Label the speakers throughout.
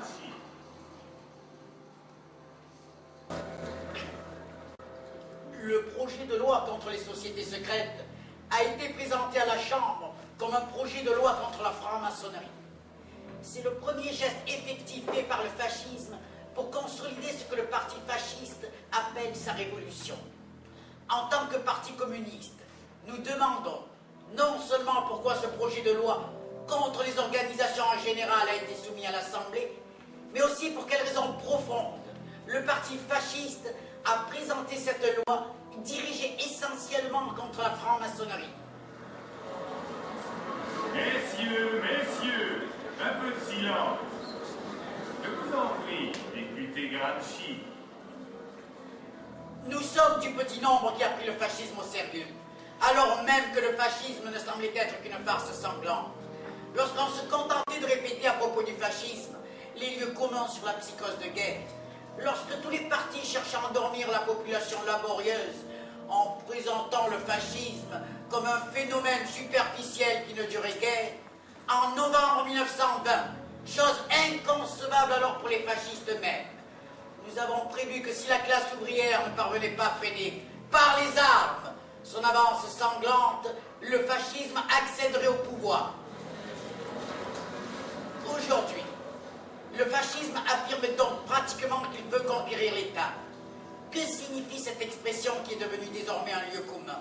Speaker 1: Gramsci.
Speaker 2: Le projet de loi contre les sociétés secrètes a été présenté à la Chambre comme un projet de loi contre la franc-maçonnerie. C'est le premier geste effectif fait par le fascisme pour consolider ce que le parti fasciste appelle sa révolution. En tant que parti communiste, nous demandons non seulement pourquoi ce projet de loi contre les organisations en général a été soumis à l'Assemblée, mais aussi pour quelles raisons profondes le parti fasciste a présenté cette loi dirigée essentiellement contre la franc-maçonnerie.
Speaker 1: Messieurs, un peu de silence. Je vous en prie, député Gramsci.
Speaker 2: Nous sommes du petit nombre qui a pris le fascisme au sérieux, alors même que le fascisme ne semblait être qu'une farce sanglante. Lorsqu'on se contentait de répéter à propos du fascisme les lieux communs sur la psychose de guerre, lorsque tous les partis cherchent à endormir la population laborieuse en présentant le fascisme comme un phénomène superficiel qui ne durait guère, en novembre 1920, chose inconcevable alors pour les fascistes eux-mêmes, nous avons prévu que si la classe ouvrière ne parvenait pas à freiner par les armes son avance sanglante, le fascisme accéderait au pouvoir. Aujourd'hui, le fascisme affirme donc pratiquement qu'il veut conquérir l'État. Que signifie cette expression qui est devenue désormais un lieu commun?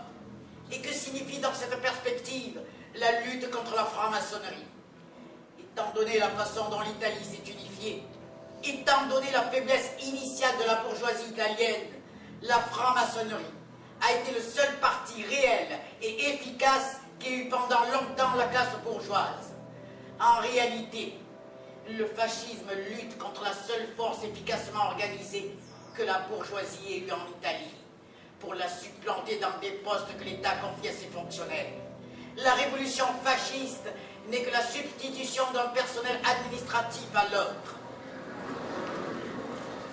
Speaker 2: Et que signifie dans cette perspective la lutte contre la franc-maçonnerie? Étant donné la façon dont l'Italie s'est unifiée, étant donné la faiblesse initiale de la bourgeoisie italienne, la franc-maçonnerie a été le seul parti réel et efficace qui ait eu pendant longtemps la classe bourgeoise. En réalité, le fascisme lutte contre la seule force efficacement organisée que la bourgeoisie ait eue en Italie, pour la supplanter dans des postes que l'État confie à ses fonctionnaires. La révolution fasciste n'est que la substitution d'un personnel administratif à l'autre.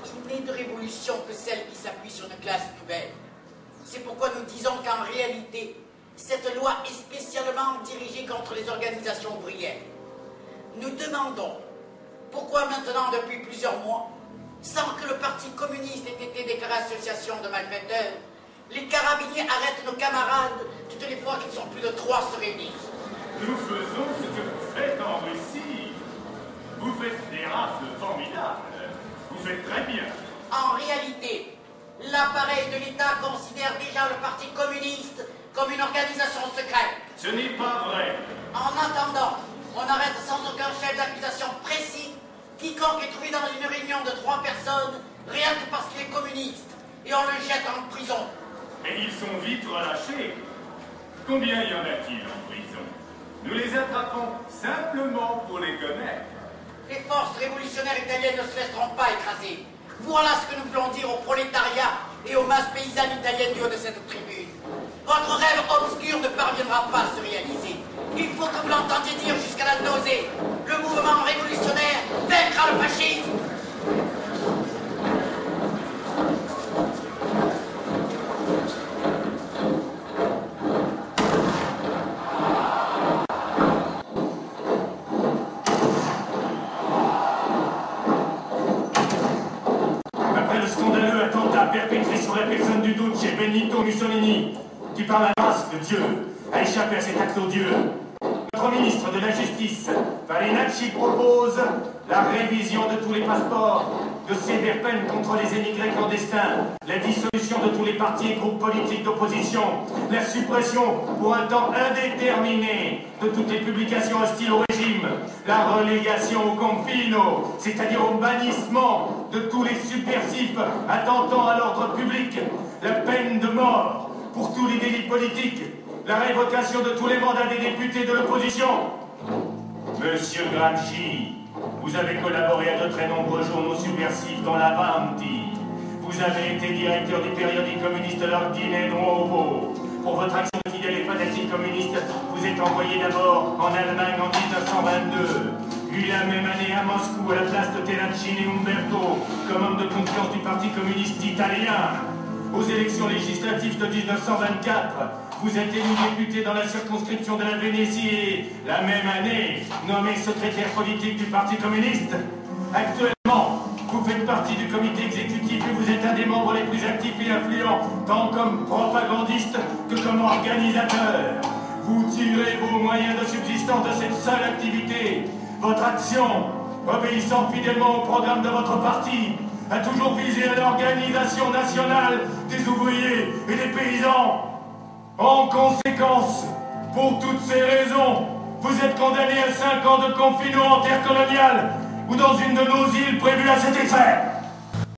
Speaker 2: Il n'est de révolution que celle qui s'appuie sur une classe nouvelle. C'est pourquoi nous disons qu'en réalité, cette loi est spécialement dirigée contre les organisations ouvrières. Nous demandons pourquoi maintenant, depuis plusieurs mois, sans que le Parti communiste ait été déclaré association de malfaiteurs, les carabiniers arrêtent nos camarades toutes les fois qu'ils sont plus de 3 se réunissent.
Speaker 1: Nous faisons ce que vous faites en Russie. Vous faites des rafles formidables. Vous faites très bien.
Speaker 2: En réalité, l'appareil de l'État considère déjà le Parti communiste comme une organisation secrète.
Speaker 1: Ce n'est pas vrai.
Speaker 2: En attendant, on arrête sans aucun chef d'accusation précis quiconque est trouvé dans une réunion de 3 personnes, rien que parce qu'il est communiste, et on le jette en prison.
Speaker 1: Et ils sont vite relâchés. Combien y en a-t-il en prison? Nous les attrapons simplement pour les connaître.
Speaker 2: Les forces révolutionnaires italiennes ne se laisseront pas écraser. Voilà ce que nous voulons dire au prolétariat et aux masses paysannes italiennes du haut de cette tribune. Votre rêve obscur ne parviendra pas à se réaliser. Il faut que vous l'entendiez dire jusqu'à la nausée. Le mouvement révolutionnaire vaincra le fascisme.
Speaker 1: Après le scandaleux attentat perpétré sur la personne du doute chez Benito Mussolini, qui par la grâce de Dieu a échappé à cet acte odieux, notre ministre de la Justice, Farinacci, propose la révision de tous les passeports, de sévères peines contre les émigrés clandestins, la dissolution de tous les partis et groupes politiques d'opposition, la suppression pour un temps indéterminé de toutes les publications hostiles au régime, la relégation au confino, c'est-à-dire au bannissement de tous les subversifs attentant à l'ordre public, la peine de mort pour tous les délits politiques, la révocation de tous les mandats des députés de l'opposition. Monsieur Gramsci, vous avez collaboré à de très nombreux journaux subversifs dans l'Avanti. Vous avez été directeur du périodique communiste L'Ordine Nuovo. Pour votre action fidèle et fanatique communiste, vous êtes envoyé d'abord en Allemagne en 1922, puis la même année à Moscou à la place de Terracini Umberto, comme homme de confiance du Parti communiste italien. Aux élections législatives de 1924, vous êtes élu député dans la circonscription de la Vénétie et, la même année, nommé secrétaire politique du Parti communiste. Actuellement, vous faites partie du comité exécutif et vous êtes un des membres les plus actifs et influents, tant comme propagandiste que comme organisateur. Vous tirez vos moyens de subsistance de cette seule activité. Votre action, obéissant fidèlement au programme de votre parti, a toujours visé à l'organisation nationale des ouvriers et des paysans. En conséquence, pour toutes ces raisons, vous êtes condamné à 5 ans de confinement en terre coloniale ou dans une de nos îles prévues à cet effet.